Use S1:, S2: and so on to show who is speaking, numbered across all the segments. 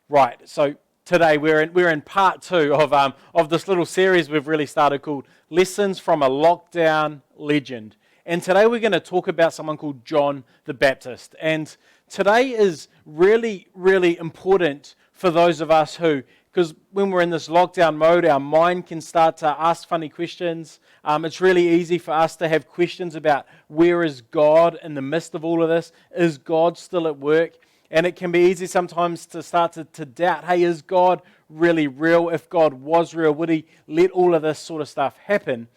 S1: Right, so today we're in part two of this little series we've really started called Lessons from a Lockdown Legend. And today we're going to talk about someone called John the Baptist. And today is really, really important for those of us who, because when we're in this lockdown mode, our mind can start to ask funny questions. It's really easy for us to have questions about where is God in the midst of all of this? Is God still at work? And it can be easy sometimes to start to doubt, hey, is God really real? If God was real, would He let all of this sort of stuff happen?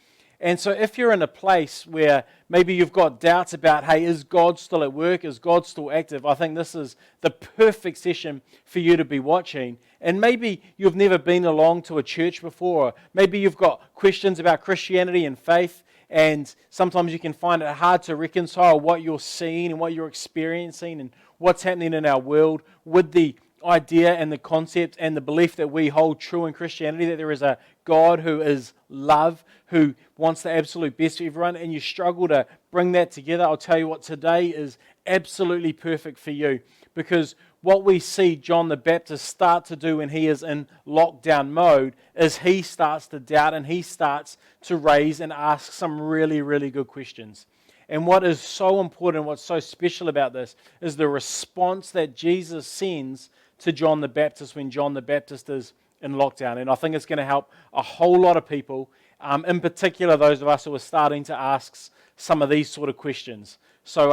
S1: And so if you're in a place where maybe you've got doubts about, hey, is God still at work? Is God still active? I think this is the perfect session for you to be watching. And maybe you've never been along to a church before, or maybe you've got questions about Christianity and faith, and sometimes you can find it hard to reconcile what you're seeing and what you're experiencing and what's happening in our world with the idea and the concept and the belief that we hold true in Christianity, that there is a God who is love, who wants the absolute best for everyone, and you struggle to bring that together. I'll tell you what, today is absolutely perfect for you, because what we see John the Baptist start to do when he is in lockdown mode is he starts to doubt and he starts to raise and ask some really, really good questions. And what is so important, what's so special about this, is the response that Jesus sends to John the Baptist when John the Baptist is in lockdown. And I think it's going to help a whole lot of people, in particular those of us who are starting to ask some of these sort of questions. So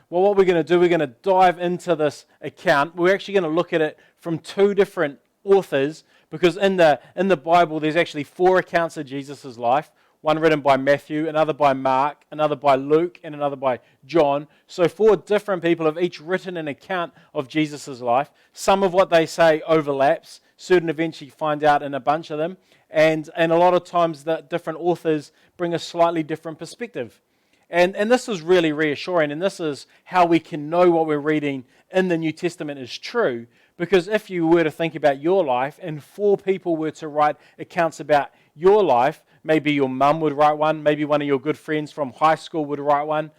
S1: what we're going to do, we're going to dive into this account. We're actually going to look at it from two different authors, because in the Bible there's actually four accounts of Jesus' life. One written by Matthew, another by Mark, another by Luke, and another by John. So four different people have each written an account of Jesus' life. Some of what they say overlaps. Certain events you find out in a bunch of them. And a lot of times the different authors bring a slightly different perspective. And this is really reassuring, and this is how we can know what we're reading in the New Testament is true. Because if you were to think about your life, and four people were to write accounts about your life, maybe your mum would write one, maybe one of your good friends from high school would write one,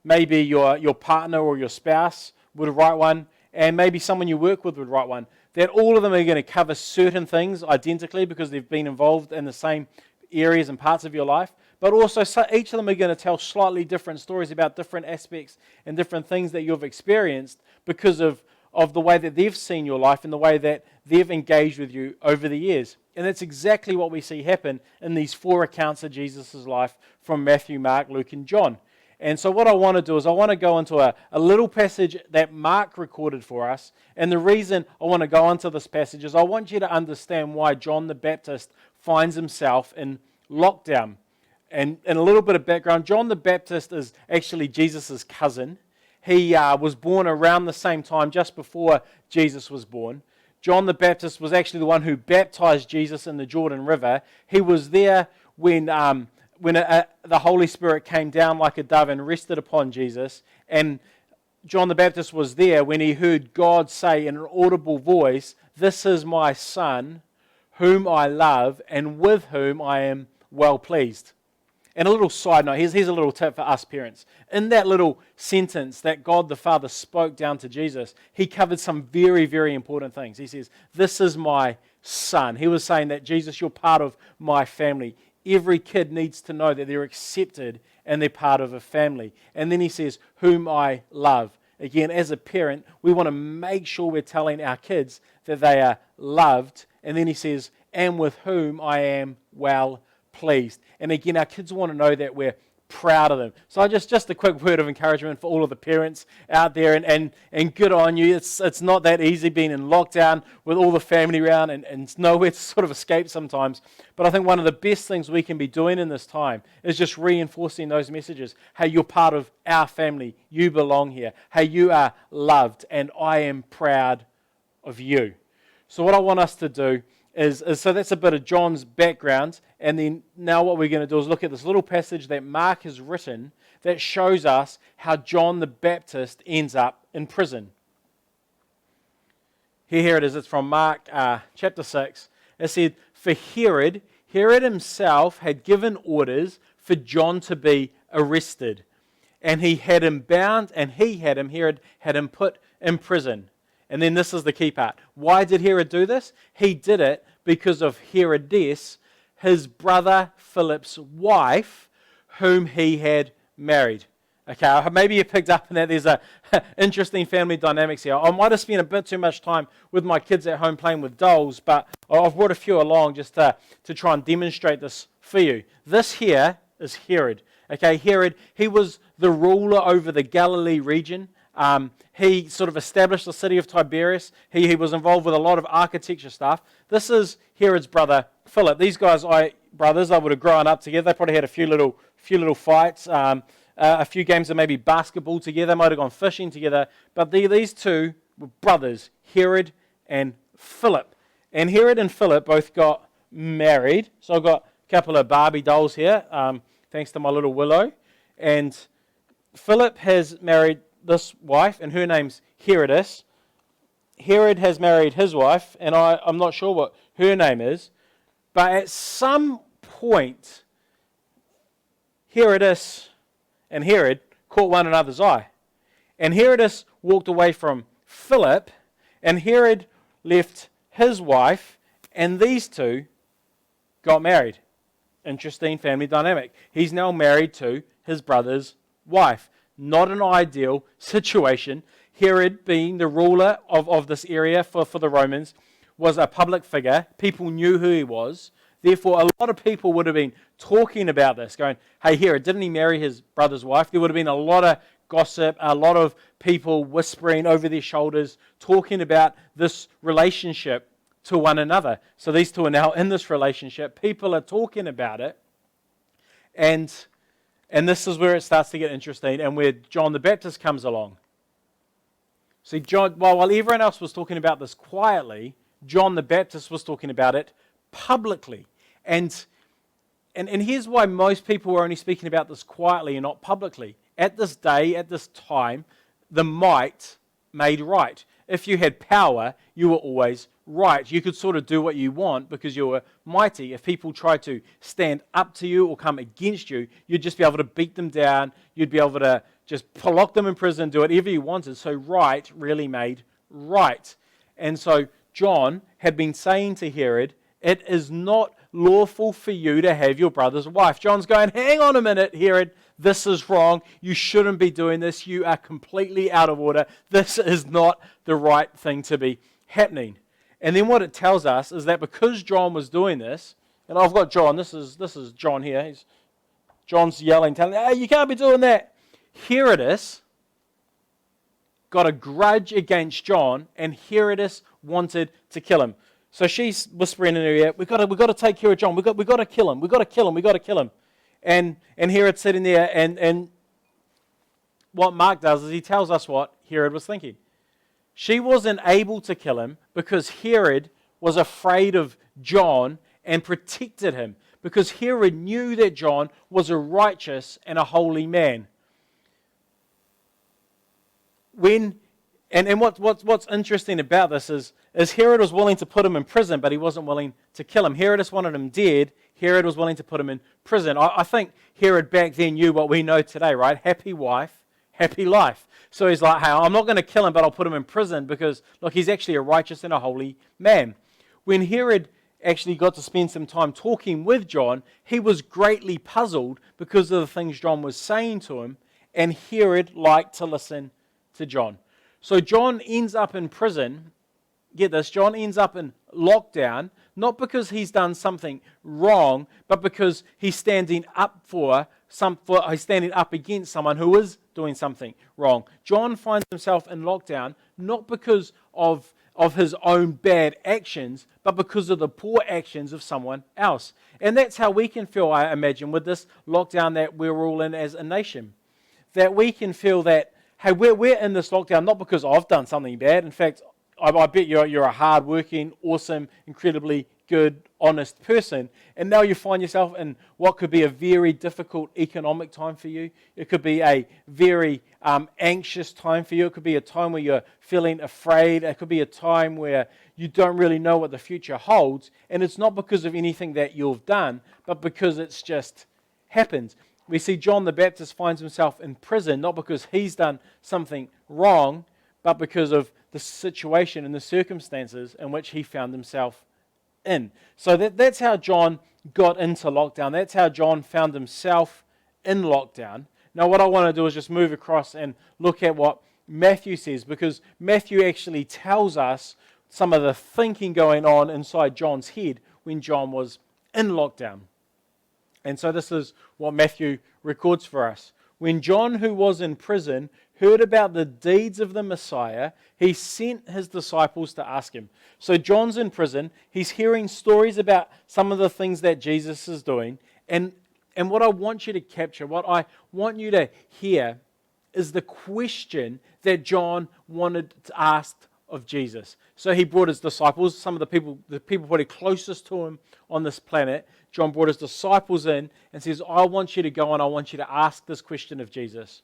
S1: maybe your partner or your spouse would write one, and maybe someone you work with would write one, that all of them are going to cover certain things identically because they've been involved in the same areas and parts of your life, but also each of them are going to tell slightly different stories about different aspects and different things that you've experienced because of the way that they've seen your life and the way that they've engaged with you over the years. And that's exactly what we see happen in these four accounts of Jesus' life from Matthew, Mark, Luke, and John. And so what I want to do is I want to go into a little passage that Mark recorded for us. And the reason I want to go into this passage is I want you to understand why John the Baptist finds himself in lockdown. And a little bit of background, John the Baptist is actually Jesus' cousin. He was born around the same time, just before Jesus was born. John the Baptist was actually the one who baptized Jesus in the Jordan River. He was there when the Holy Spirit came down like a dove and rested upon Jesus. And John the Baptist was there when he heard God say in an audible voice, "This is my Son, whom I love, and with whom I am well pleased." And a little side note, here's a little tip for us parents. In that little sentence that God the Father spoke down to Jesus, He covered some very, very important things. He says, "This is my Son." He was saying that, Jesus, you're part of my family. Every kid needs to know that they're accepted and they're part of a family. And then He says, "whom I love." Again, as a parent, we want to make sure we're telling our kids that they are loved. And then He says, "and with whom I am well pleased." And again, our kids want to know that we're proud of them. So just a quick word of encouragement for all of the parents out there, and good on you. It's not that easy being in lockdown with all the family around and it's nowhere to sort of escape sometimes. But I think one of the best things we can be doing in this time is just reinforcing those messages. Hey, you're part of our family. You belong here. Hey, you are loved, and I am proud of you. So what I want us to do is so that's a bit of John's background, and then now what we're going to do is look at this little passage that Mark has written that shows us how John the Baptist ends up in prison. Here it is. It's from Mark chapter 6. It said, "For Herod himself had given orders for John to be arrested, and he had him bound, and Herod had him put in prison. And then this is the key part. Why did Herod do this? He did it because of Herodias, his brother Philip's wife, whom he had married. Okay, maybe you picked up on that. There's a interesting family dynamics here. I might have spent a bit too much time with my kids at home playing with dolls, but I've brought a few along just to try and demonstrate this for you. This here is Herod. Okay, Herod, he was the ruler over the Galilee region. He sort of established the city of Tiberias. He was involved with a lot of architecture stuff. This is Herod's brother Philip. These guys, brothers, they would have grown up together. They probably had a few little fights, a few games of maybe basketball together. Might have gone fishing together. But these two were brothers, Herod and Philip. And Herod and Philip both got married. So I've got a couple of Barbie dolls here, thanks to my little Willow. And Philip has married this wife, and her name's Herodias. Herod has married his wife, and I'm not sure what her name is, but at some point, Herodias and Herod caught one another's eye. And Herodias walked away from Philip, and Herod left his wife, and these two got married. Interesting family dynamic. He's now married to his brother's wife. Not an ideal situation. Herod, being the ruler of this area for the Romans, was a public figure. People knew who he was. Therefore, a lot of people would have been talking about this, going, hey, Herod, didn't he marry his brother's wife? There would have been a lot of gossip, a lot of people whispering over their shoulders, talking about this relationship to one another. So these two are now in this relationship. People are talking about it. And this is where it starts to get interesting, and where John the Baptist comes along. See, John, while everyone else was talking about this quietly, John the Baptist was talking about it publicly. And here's why most people were only speaking about this quietly and not publicly. At this day, at this time, the might made right. If you had power, you were always right. You could sort of do what you want because you were mighty. If people tried to stand up to you or come against you, you'd just be able to beat them down. You'd be able to just lock them in prison, do whatever you wanted. So right really made right. And so John had been saying to Herod, it is not lawful for you to have your brother's wife. John's going, hang on a minute, Herod. This is wrong. You shouldn't be doing this. You are completely out of order. This is not the right thing to be happening. And then what it tells us is that because John was doing this, and I've got John, this is John here. John's yelling, telling, hey, you can't be doing that. Herodias got a grudge against John, and Herodias wanted to kill him. So she's whispering in her ear, we've got to take care of John. We've got to kill him. We've got to kill him. We've got to kill him. And Herod's sitting there, and what Mark does is he tells us what Herod was thinking. She wasn't able to kill him because Herod was afraid of John and protected him, because Herod knew that John was a righteous and a holy man. What's interesting about this is Herod was willing to put him in prison, but he wasn't willing to kill him. Herod just wanted him dead. Herod was willing to put him in prison. I think Herod back then knew what we know today, right? Happy wife, happy life. So he's like, hey, I'm not going to kill him, but I'll put him in prison because, look, he's actually a righteous and a holy man. When Herod actually got to spend some time talking with John, he was greatly puzzled because of the things John was saying to him, and Herod liked to listen to John. So John ends up in prison. Get this, John ends up in lockdown, not because he's done something wrong, but because he's standing up he's standing up against someone who is doing something wrong. John finds himself in lockdown not because of his own bad actions, but because of the poor actions of someone else. And that's how we can feel, I imagine, with this lockdown that we're all in as a nation. That we can feel that, hey, we're in this lockdown not because I've done something bad. In fact, I bet you're a hard-working, awesome, incredibly good, honest person, and now you find yourself in what could be a very difficult economic time for you. It could be a very anxious time for you. It could be a time where you're feeling afraid. It could be a time where you don't really know what the future holds, and it's not because of anything that you've done, but because it's just happened. We see John the Baptist finds himself in prison, not because he's done something wrong, but because of the situation and the circumstances in which he found himself in. So that's how John got into lockdown. That's how John found himself in lockdown. Now what I want to do is just move across and look at what Matthew says, because Matthew actually tells us some of the thinking going on inside John's head when John was in lockdown. And so this is what Matthew records for us. When John, who was in prison, heard about the deeds of the Messiah, he sent his disciples to ask him. So John's in prison. He's hearing stories about some of the things that Jesus is doing. And what I want you to capture, what I want you to hear, is the question that John wanted to ask of Jesus. So he brought his disciples, some of the people probably closest to him on this planet. John brought his disciples in and says, I want you to go and I want you to ask this question of Jesus.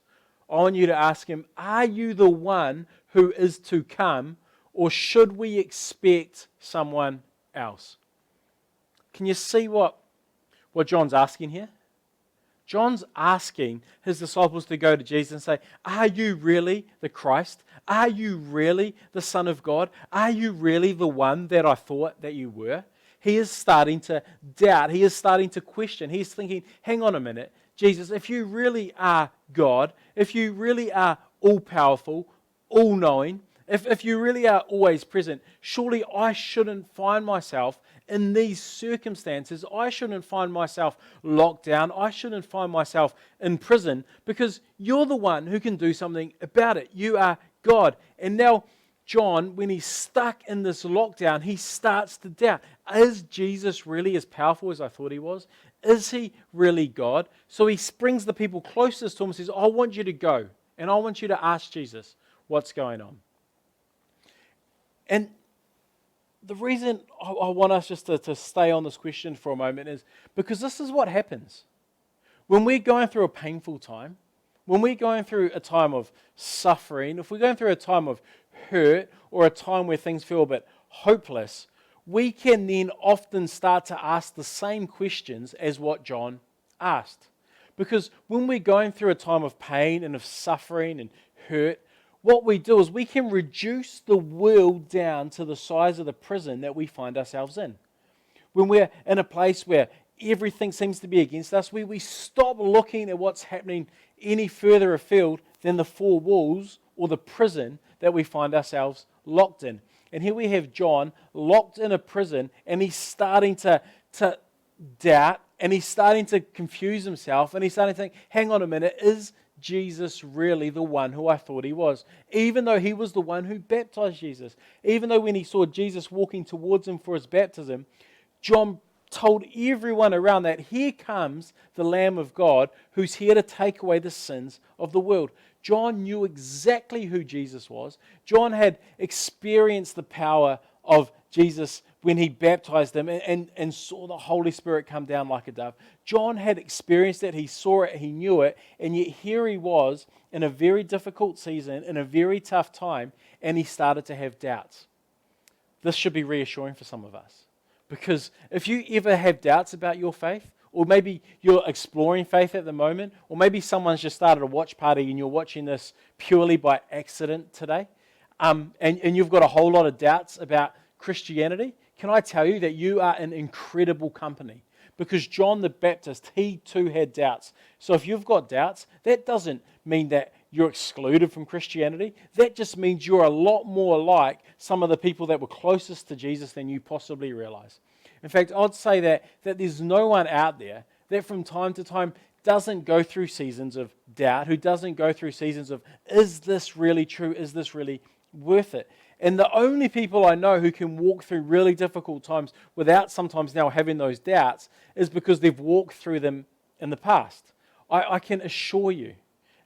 S1: I want you to ask him, are you the one who is to come, or should we expect someone else? Can you see what John's asking here? John's asking his disciples to go to Jesus and say, are you really the Christ? Are you really the Son of God? Are you really the one that I thought that you were? He is starting to doubt. He is starting to question. He's thinking, hang on a minute, Jesus, if you really are God, if you really are all-powerful, all-knowing, if you really are always present, surely I shouldn't find myself in these circumstances. I shouldn't find myself locked down. I shouldn't find myself in prison, because you're the one who can do something about it. You are God. And now John, when he's stuck in this lockdown, he starts to doubt, is Jesus really as powerful as I thought he was? Is he really God? So he brings the people closest to him and says, I want you to go and I want you to ask Jesus what's going on. And the reason I want us just to stay on this question for a moment is because this is what happens. When we're going through a painful time, when we're going through a time of suffering, if we're going through a time of hurt or a time where things feel a bit hopeless, we can then often start to ask the same questions as what John asked. Because when we're going through a time of pain and of suffering and hurt, what we do is we can reduce the world down to the size of the prison that we find ourselves in. When we're in a place where everything seems to be against us, we stop looking at what's happening any further afield than the four walls or the prison that we find ourselves locked in. And here we have John locked in a prison, and he's starting to doubt, and he's starting to confuse himself, and he's starting to think, hang on a minute, is Jesus really the one who I thought he was? Even though he was the one who baptized Jesus, even though when he saw Jesus walking towards him for his baptism, John told everyone around that here comes the Lamb of God who's here to take away the sins of the world. John knew exactly who Jesus was. John had experienced the power of Jesus when he baptized him and saw the Holy Spirit come down like a dove. John had experienced it, he saw it, he knew it, and yet here he was in a very difficult season, in a very tough time, and he started to have doubts. This should be reassuring for some of us. Because if you ever have doubts about your faith, or maybe you're exploring faith at the moment, or maybe someone's just started a watch party and you're watching this purely by accident today, and you've got a whole lot of doubts about Christianity, can I tell you that you are in incredible company? Because John the Baptist, he too had doubts. So if you've got doubts, that doesn't mean that you're excluded from Christianity. That just means you're a lot more like some of the people that were closest to Jesus than you possibly realize. In fact, I'd say that there's no one out there that from time to time doesn't go through seasons of doubt, who doesn't go through seasons of, is this really true? Is this really worth it? And the only people I know who can walk through really difficult times without sometimes now having those doubts is because they've walked through them in the past. I can assure you,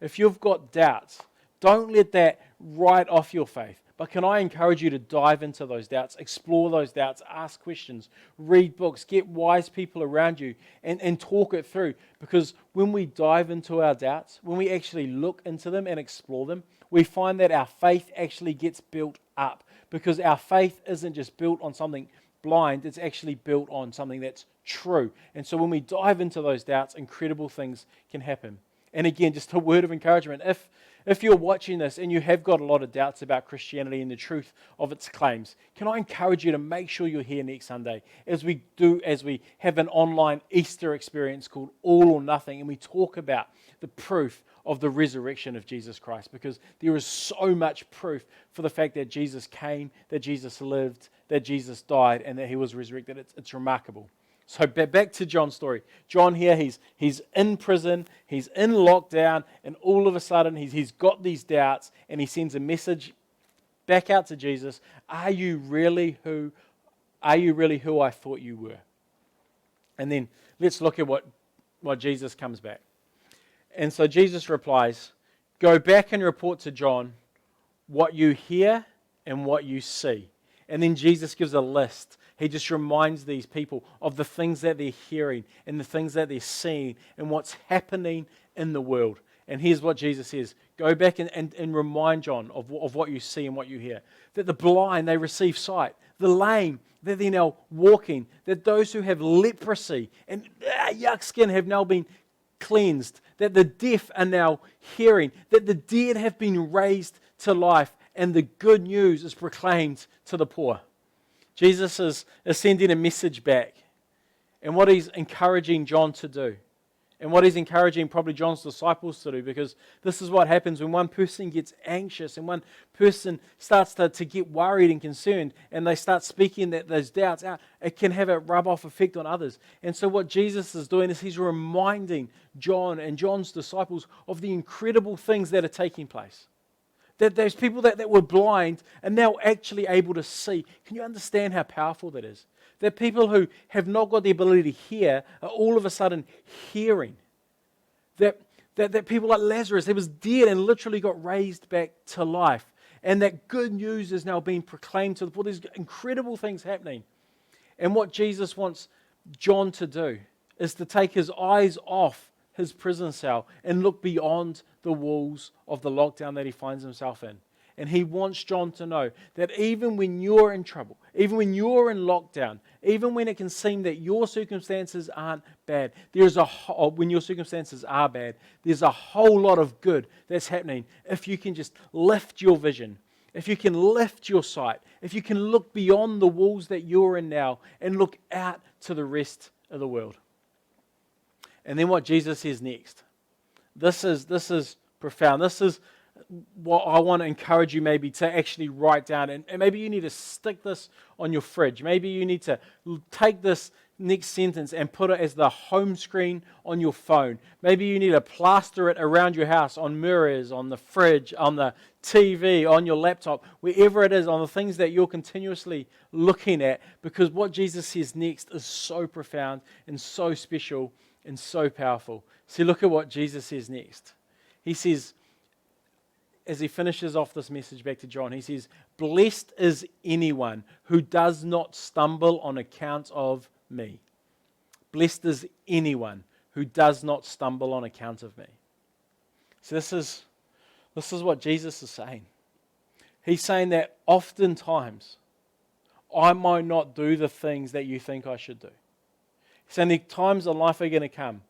S1: if you've got doubts, don't let that write off your faith. But can I encourage you to dive into those doubts, explore those doubts, ask questions, read books, get wise people around you and talk it through. Because when we dive into our doubts, when we actually look into them and explore them, we find that our faith actually gets built up. Because our faith isn't just built on something blind, it's actually built on something that's true. And so when we dive into those doubts, incredible things can happen. And again, just a word of encouragement. If you're watching this and you have got a lot of doubts about Christianity and the truth of its claims, can I encourage you to make sure you're here next Sunday as we have an online Easter experience called All or Nothing, and we talk about the proof of the resurrection of Jesus Christ, because there is so much proof for the fact that Jesus came, that Jesus lived, that Jesus died, and that he was resurrected. It's remarkable. So back to John's story. John here, he's in prison, he's in lockdown, and all of a sudden he's got these doubts, and he sends a message back out to Jesus. Are you really who I thought you were? And then let's look at what Jesus comes back. And so Jesus replies, go back and report to John what you hear and what you see. And then Jesus gives a list. He just reminds these people of the things that they're hearing and the things that they're seeing and what's happening in the world. And here's what Jesus says. Go back and remind John of what you see and what you hear. That the blind, they receive sight. The lame, that they're now walking. That those who have leprosy and yuck skin have now been cleansed. That the deaf are now hearing. That the dead have been raised to life. And the good news is proclaimed to the poor. Jesus is sending a message back. And what he's encouraging John to do. And what he's encouraging probably John's disciples to do. Because this is what happens when one person gets anxious and one person starts to get worried and concerned. And they start speaking those doubts out. It can have a rub-off effect on others. And so what Jesus is doing is he's reminding John and John's disciples of the incredible things that are taking place. That those people that were blind are now actually able to see. Can you understand how powerful that is? That people who have not got the ability to hear are all of a sudden hearing. That people like Lazarus, he was dead and literally got raised back to life. And that good news is now being proclaimed to the poor. There's incredible things happening. And what Jesus wants John to do is to take his eyes off his prison cell and look beyond the walls of the lockdown that he finds himself in. And he wants John to know that even when you're in trouble, even when you're in lockdown, even when it can seem that your circumstances aren't bad, when your circumstances are bad, there's a whole lot of good that's happening if you can just lift your vision, if you can lift your sight, if you can look beyond the walls that you're in now and look out to the rest of the world. And then what Jesus says next. This is profound. This is what I want to encourage you maybe to actually write down. And maybe you need to stick this on your fridge. Maybe you need to take this next sentence and put it as the home screen on your phone. Maybe you need to plaster it around your house, on mirrors, on the fridge, on the TV, on your laptop, wherever it is, on the things that you're continuously looking at. Because what Jesus says next is so profound and so special and so powerful. See, look at what Jesus says next. He says, as he finishes off this message back to John, he says, blessed is anyone who does not stumble on account of me. Blessed is anyone who does not stumble on account of me. So this is what Jesus is saying. He's saying that oftentimes I might not do the things that you think I should do. He's saying the times in life are going to come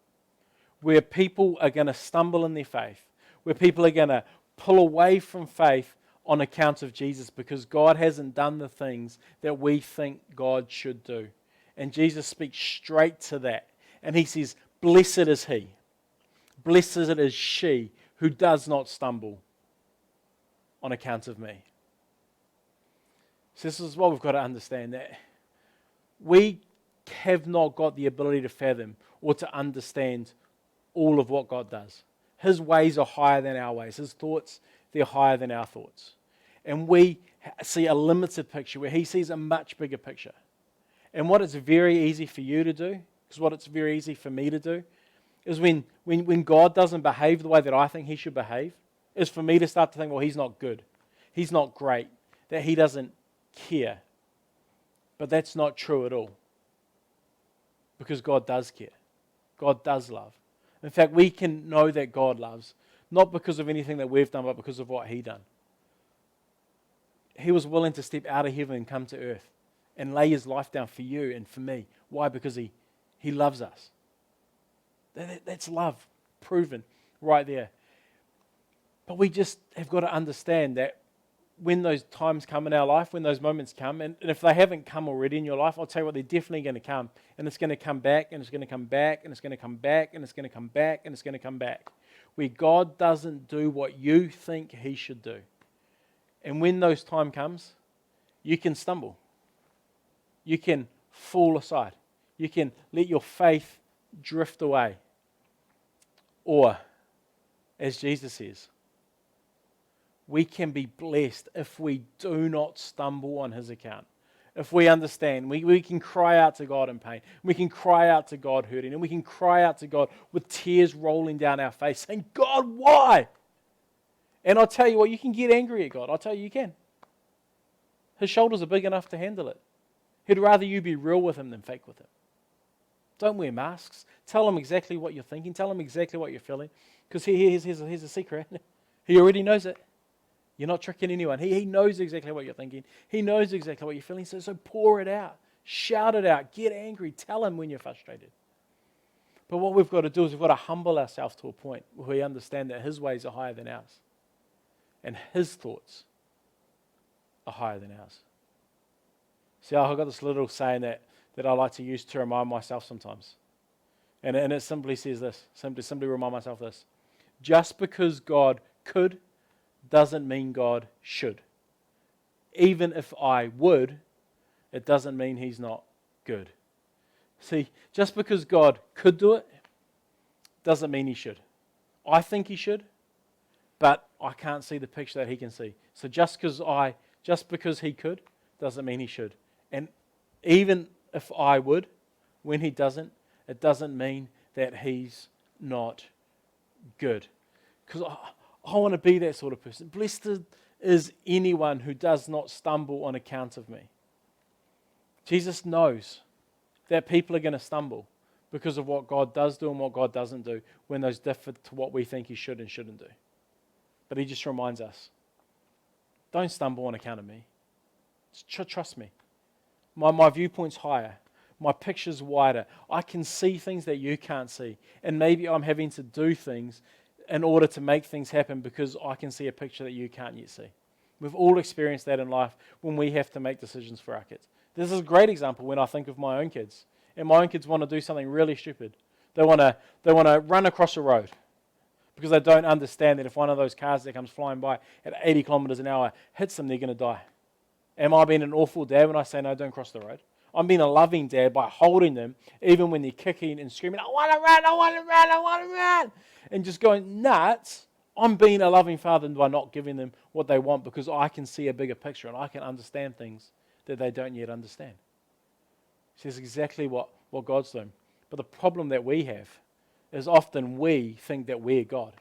S1: where people are going to stumble in their faith, where people are going to pull away from faith on account of Jesus because God hasn't done the things that we think God should do. And Jesus speaks straight to that. And he says, blessed is he, blessed is she who does not stumble on account of me. So this is what we've got to understand, that we have not got the ability to fathom or to understand all of what God does. His ways are higher than our ways. His thoughts, they're higher than our thoughts. And we see a limited picture where he sees a much bigger picture. And what it's very easy for you to do, because what it's very easy for me to do, is when God doesn't behave the way that I think he should behave, is for me to start to think, well, he's not good. He's not great. That he doesn't care. But that's not true at all. Because God does care. God does love. In fact, we can know that God loves, not because of anything that we've done, but because of what he done. He was willing to step out of heaven and come to earth and lay his life down for you and for me. Why? Because he loves us. That's love, proven. right there. But we just have got to understand that when those times come in our life, when those moments come, and if they haven't come already in your life, I'll tell you what, they're definitely going to come. And it's going to come back, and it's going to come back, and it's going to come back, and it's going to come back, and it's going to come back. Where God doesn't do what you think He should do. And when those time comes, you can stumble. You can fall aside. You can let your faith drift away. Or, as Jesus says, we can be blessed if we do not stumble on His account. If we understand, we can cry out to God in pain. We can cry out to God hurting. And we can cry out to God with tears rolling down our face saying, God, why? And I'll tell you what, you can get angry at God. I'll tell you, you can. His shoulders are big enough to handle it. He'd rather you be real with Him than fake with Him. Don't wear masks. Tell Him exactly what you're thinking. Tell Him exactly what you're feeling. Because here's a secret. He already knows it. You're not tricking anyone. He knows exactly what you're thinking. He knows exactly what you're feeling. So pour it out. Shout it out. Get angry. Tell Him when you're frustrated. But what we've got to do is we've got to humble ourselves to a point where we understand that His ways are higher than ours. And His thoughts are higher than ours. See, I've got this little saying that I like to use to remind myself sometimes. And it simply says this, simply remind myself this. Just because God could doesn't mean God should. Even if I would, it doesn't mean He's not good. See, just because God could do it doesn't mean He should. I think He should, but I can't see the picture that He can see. So just because He could doesn't mean He should. And even if I would, when He doesn't, it doesn't mean that He's not good. Because I want to be that sort of person. Blessed is anyone who does not stumble on account of me. Jesus knows that people are going to stumble because of what God does do and what God doesn't do when those differ to what we think He should and shouldn't do. But He just reminds us, don't stumble on account of me. Trust me. My viewpoint's higher. My picture's wider. I can see things that you can't see. And maybe I'm having to do things in order to make things happen because I can see a picture that you can't yet see. We've all experienced that in life when we have to make decisions for our kids. This is a great example when I think of my own kids. And my own kids want to do something really stupid. They want to run across a road because they don't understand that if one of those cars that comes flying by at 80 kilometers an hour hits them, they're going to die. Am I being an awful dad when I say, no, don't cross the road? I'm being a loving dad by holding them, even when they're kicking and screaming, I want to run, I want to run, I want to run, and just going nuts. I'm being a loving father by not giving them what they want because I can see a bigger picture and I can understand things that they don't yet understand. See, that's exactly what God's doing. But the problem that we have is often we think that we're God.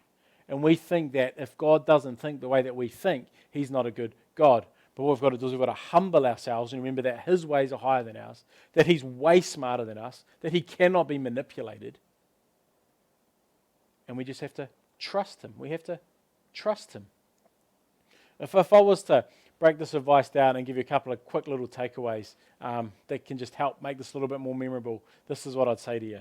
S1: And we think that if God doesn't think the way that we think, He's not a good God. But what we've got to do is we've got to humble ourselves and remember that His ways are higher than ours, that He's way smarter than us, that He cannot be manipulated. And we just have to trust Him. We have to trust Him. If I was to break this advice down and give you a couple of quick little takeaways that can just help make this a little bit more memorable, this is what I'd say to you.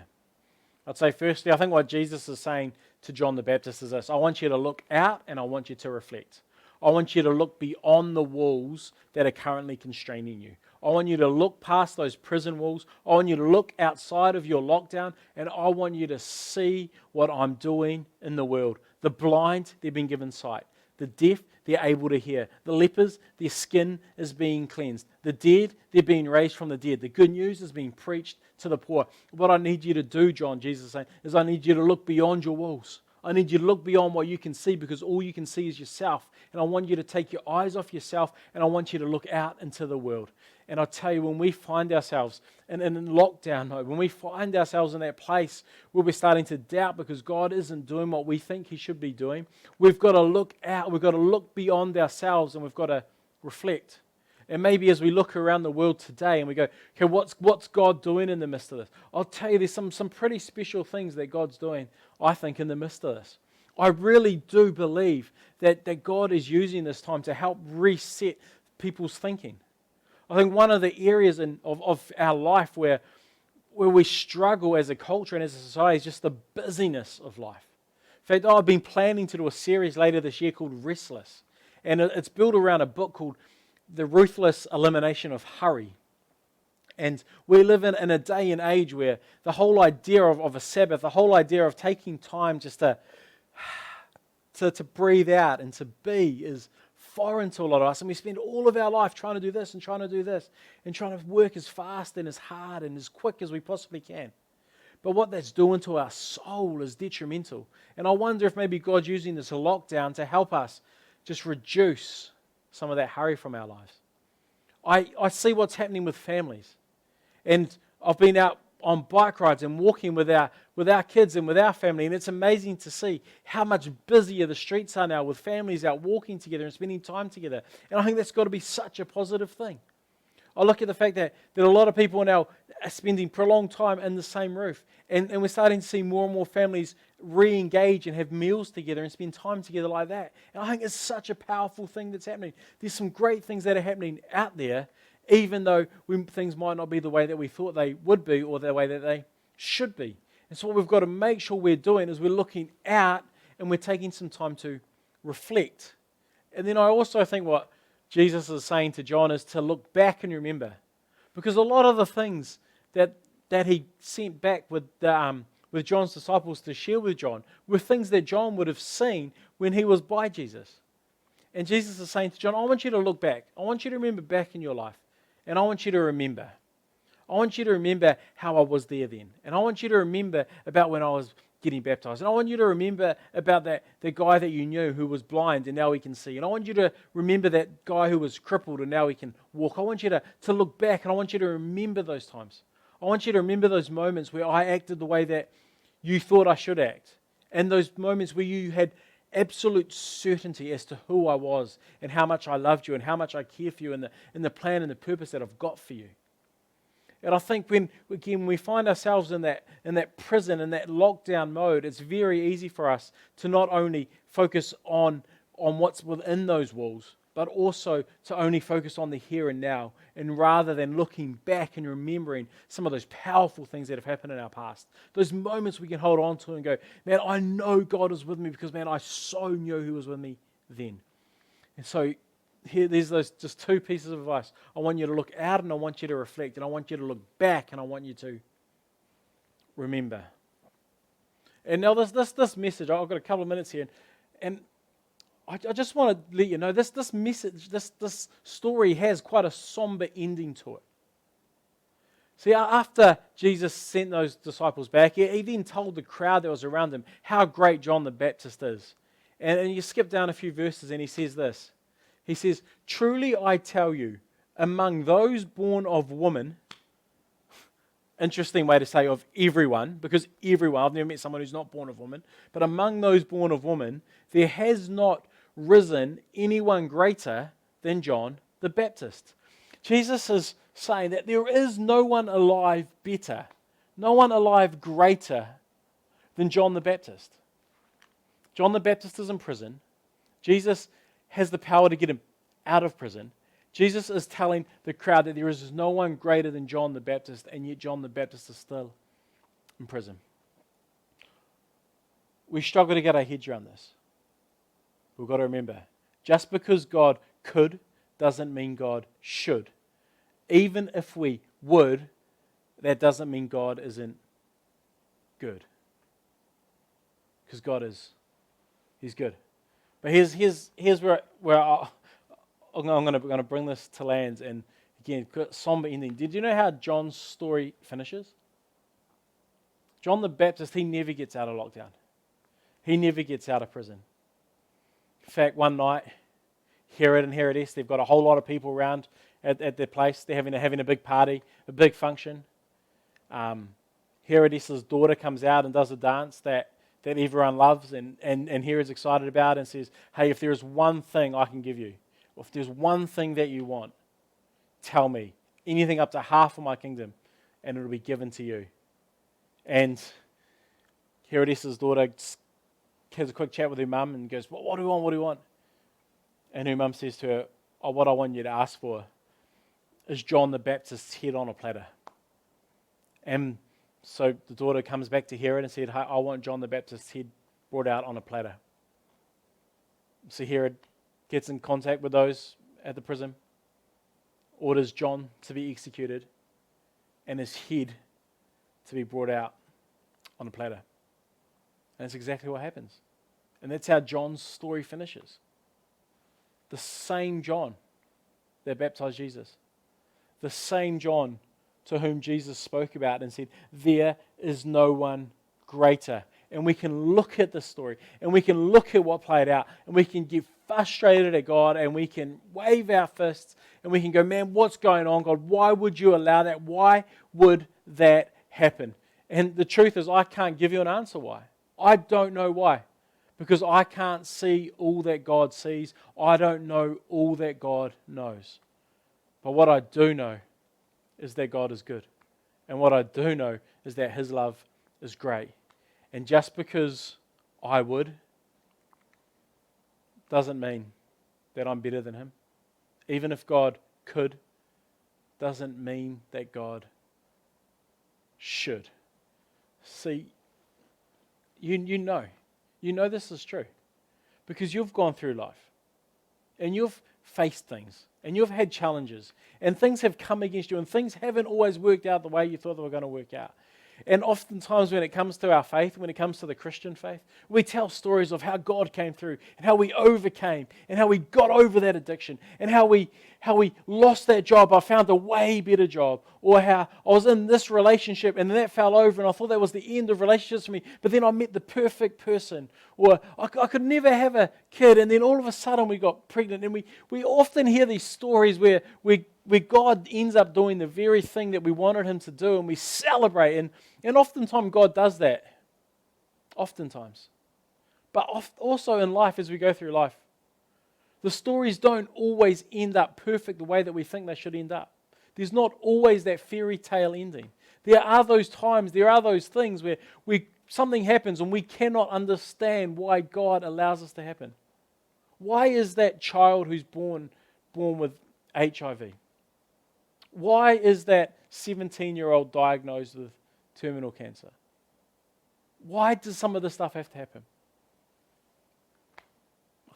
S1: I'd say firstly, I think what Jesus is saying to John the Baptist is this: I want you to look out and I want you to reflect. I want you to look beyond the walls that are currently constraining you. I want you to look past those prison walls. I want you to look outside of your lockdown, and I want you to see what I'm doing in the world. The blind, they've been given sight. The deaf, they're able to hear. The lepers, their skin is being cleansed. The dead, they're being raised from the dead. The good news is being preached to the poor. What I need you to do, John, Jesus is saying, is I need you to look beyond your walls. I need you to look beyond what you can see because all you can see is yourself. And I want you to take your eyes off yourself and I want you to look out into the world. And I'll tell you, when we find ourselves in lockdown mode, when we find ourselves in that place where we're starting to doubt because God isn't doing what we think He should be doing, we've got to look out, we've got to look beyond ourselves and we've got to reflect. And maybe as we look around the world today and we go, okay, what's God doing in the midst of this? I'll tell you, there's some pretty special things that God's doing, I think, in the midst of this. I really do believe that God is using this time to help reset people's thinking. I think one of the areas of our life where we struggle as a culture and as a society is just the busyness of life. In fact, I've been planning to do a series later this year called Restless. And it's built around a book called The Ruthless Elimination of Hurry. And we live in a day and age where the whole idea of a Sabbath, the whole idea of taking time just to breathe out and to be is foreign to a lot of us. And we spend all of our life trying to do this and trying to do this and trying to work as fast and as hard and as quick as we possibly can. But what that's doing to our soul is detrimental. And I wonder if maybe God's using this lockdown to help us just reduce some of that hurry from our lives. I see what's happening with families. And I've been out on bike rides and walking with our kids and with our family, and it's amazing to see how much busier the streets are now with families out walking together and spending time together. And I think that's got to be such a positive thing. I look at the fact that a lot of people now are spending prolonged time in the same roof, and we're starting to see more and more families re-engage and have meals together and spend time together like that. And I think it's such a powerful thing that's happening. There's some great things that are happening out there, even though things might not be the way that we thought they would be or the way that they should be. And so what we've got to make sure we're doing is we're looking out and we're taking some time to reflect. And then I also think what Jesus is saying to John is to look back and remember. Because a lot of the things that he sent back with John's disciples to share with John were things that John would have seen when he was by Jesus. And Jesus is saying to John, I want you to look back. I want you to remember back in your life. And I want you to remember. I want you to remember how I was there then. And I want you to remember about when I was getting baptized. And I want you to remember about the guy that you knew who was blind and now he can see. And I want you to remember that guy who was crippled and now he can walk. I want you to look back and I want you to remember those times. I want you to remember those moments where I acted the way that you thought I should act. And those moments where you had absolute certainty as to who I was and how much I loved you and how much I care for you and the plan and the purpose that I've got for you. And I think when we find ourselves in that prison, in that lockdown mode, it's very easy for us to not only focus on what's within those walls, but also to only focus on the here and now, and rather than looking back and remembering some of those powerful things that have happened in our past. Those moments we can hold on to and go, man, I know God is with me because, man, I so knew He was with me then. And so there's those just two pieces of advice. I want you to look out and I want you to reflect, and I want you to look back and I want you to remember. And now this message, I've got a couple of minutes here, and I just want to let you know this message, this story has quite a somber ending to it. See, after Jesus sent those disciples back, he then told the crowd that was around him how great John the Baptist is. And you skip down a few verses and he says this. He says, truly I tell you, among those born of woman, interesting way to say of everyone, because everyone, I've never met someone who's not born of woman, but among those born of woman, there has not risen anyone greater than John the Baptist. Jesus is saying that there is no one alive better, no one alive greater than John the Baptist. John the Baptist is in prison. Jesus has the power to get him out of prison. Jesus is telling the crowd that there is no one greater than John the Baptist, and yet John the Baptist is still in prison. We struggle to get our heads around this. We've got to remember, just because God could doesn't mean God should. Even if we would, that doesn't mean God isn't good. Because God is. He's good. But here's where I'm going to bring this to land, and again, somber ending. Did you know how John's story finishes? John the Baptist, he never gets out of lockdown. He never gets out of prison. In fact, one night, Herod and Herodess, they've got a whole lot of people around at their place. They're having a big party, a big function. Herodess' daughter comes out and does a dance that everyone loves and Herod's excited about and says, hey, if there is one thing I can give you, or if there's one thing that you want, tell me. Anything up to half of my kingdom, and it'll be given to you. And Herodess' daughter has a quick chat with her mum and goes, what do you want? What do you want? And her mum says to her, what I want you to ask for is John the Baptist's head on a platter. And so the daughter comes back to Herod and said, hey, I want John the Baptist's head brought out on a platter. So Herod gets in contact with those at the prison, orders John to be executed, and his head to be brought out on a platter. And that's exactly what happens. And that's how John's story finishes. The same John that baptized Jesus. The same John to whom Jesus spoke about and said, there is no one greater. And we can look at the story and we can look at what played out and we can get frustrated at God and we can wave our fists and we can go, man, what's going on, God? Why would you allow that? Why would that happen? And the truth is, I can't give you an answer why. I don't know why. Because I can't see all that God sees. I don't know all that God knows. But what I do know is that God is good. And what I do know is that His love is great. And just because I would doesn't mean that I'm better than Him. Even if God could, doesn't mean that God should. See, you know this is true because you've gone through life and you've faced things and you've had challenges and things have come against you and things haven't always worked out the way you thought they were going to work out. And oftentimes when it comes to our faith, when it comes to the Christian faith, we tell stories of how God came through and how we overcame and how we got over that addiction and how we lost that job. I found a way better job. Or how I was in this relationship and then that fell over and I thought that was the end of relationships for me. But then I met the perfect person. Or I could never have a kid and then all of a sudden we got pregnant. And we often hear these stories where God ends up doing the very thing that we wanted Him to do and we celebrate. And oftentimes God does that. Oftentimes. But also in life, as we go through life, the stories don't always end up perfect the way that we think they should end up. There's not always that fairy tale ending. There are those times, there are those things where something happens and we cannot understand why God allows us to happen. Why is that child who's born with HIV? Why is that 17-year-old diagnosed with terminal cancer? Why does some of this stuff have to happen?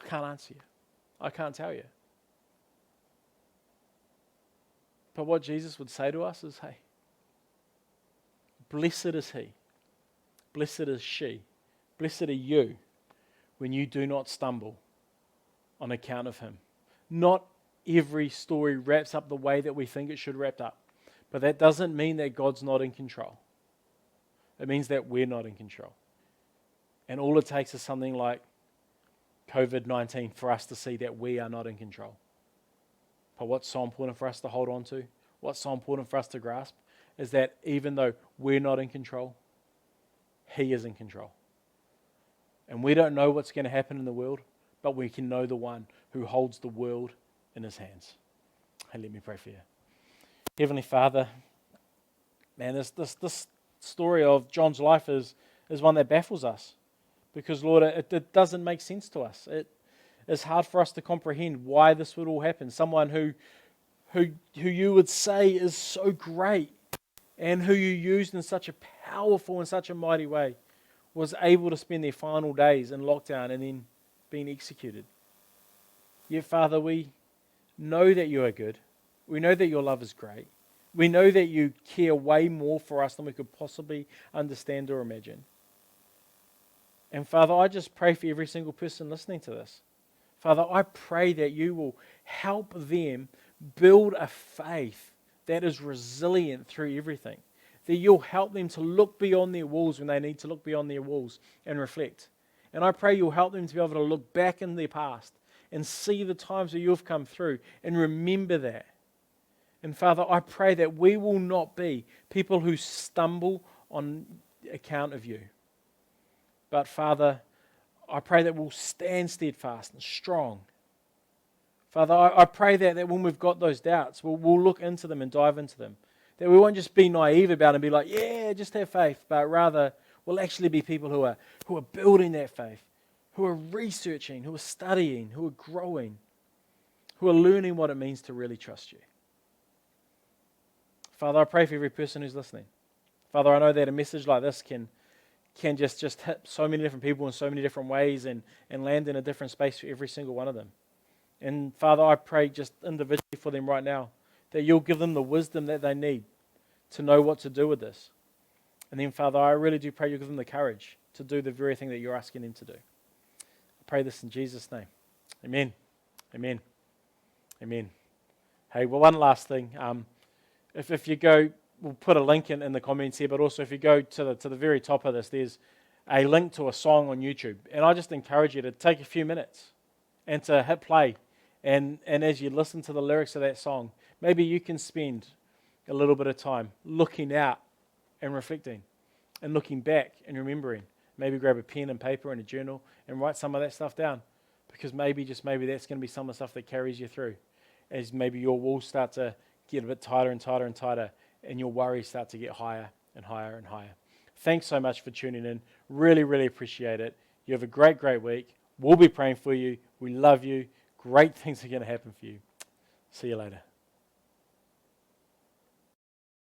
S1: I can't answer you. I can't tell you. But what Jesus would say to us is, hey, blessed is he, blessed is she, blessed are you when you do not stumble on account of Him. Not every story wraps up the way that we think it should wrap up. But that doesn't mean that God's not in control. It means that we're not in control. And all it takes is something like COVID-19 for us to see that we are not in control. But what's so important for us to hold on to, what's so important for us to grasp, is that even though we're not in control, He is in control. And we don't know what's going to happen in the world, but we can know the one who holds the world in His hands. Hey, let me pray for you. Heavenly Father, man, this story of John's life is one that baffles us. Because, Lord, it doesn't make sense to us. It's hard for us to comprehend why this would all happen. Someone who you would say is so great and who you used in such a powerful and such a mighty way was able to spend their final days in lockdown and then being executed. Yet, Father, we know that you are good. We know that your love is great. We know that you care way more for us than we could possibly understand or imagine. And Father, I just pray for every single person listening to this. Father, I pray that you will help them build a faith that is resilient through everything. That you'll help them to look beyond their walls when they need to look beyond their walls and reflect. And I pray you'll help them to be able to look back in their past and see the times that you've come through and remember that. And Father, I pray that we will not be people who stumble on account of you. But Father, I pray that we'll stand steadfast and strong. Father, I pray that when we've got those doubts, we'll look into them and dive into them. That we won't just be naive about it and be like, yeah, just have faith. But rather, we'll actually be people who are building that faith, who are researching, who are studying, who are growing, who are learning what it means to really trust you. Father, I pray for every person who's listening. Father, I know that a message like this can can just hit so many different people in so many different ways and land in a different space for every single one of them. And Father, I pray just individually for them right now, that you'll give them the wisdom that they need to know what to do with this. And then, Father, I really do pray you'll give them the courage to do the very thing that you're asking them to do. I pray this in Jesus' name. Amen. Amen. Amen. Hey, well, one last thing. If you go, we'll put a link in the comments here, but also if you go to the very top of this, there's a link to a song on YouTube. And I just encourage you to take a few minutes and to hit play. And as you listen to the lyrics of that song, maybe you can spend a little bit of time looking out and reflecting and looking back and remembering. Maybe grab a pen and paper and a journal and write some of that stuff down, because maybe, just maybe, that's going to be some of the stuff that carries you through as maybe your walls start to get a bit tighter and tighter and tighter and your worries start to get higher and higher and higher. Thanks so much for tuning in. Really, really appreciate it. You have a great, great week. We'll be praying for you. We love you. Great things are going to happen for you. See you later.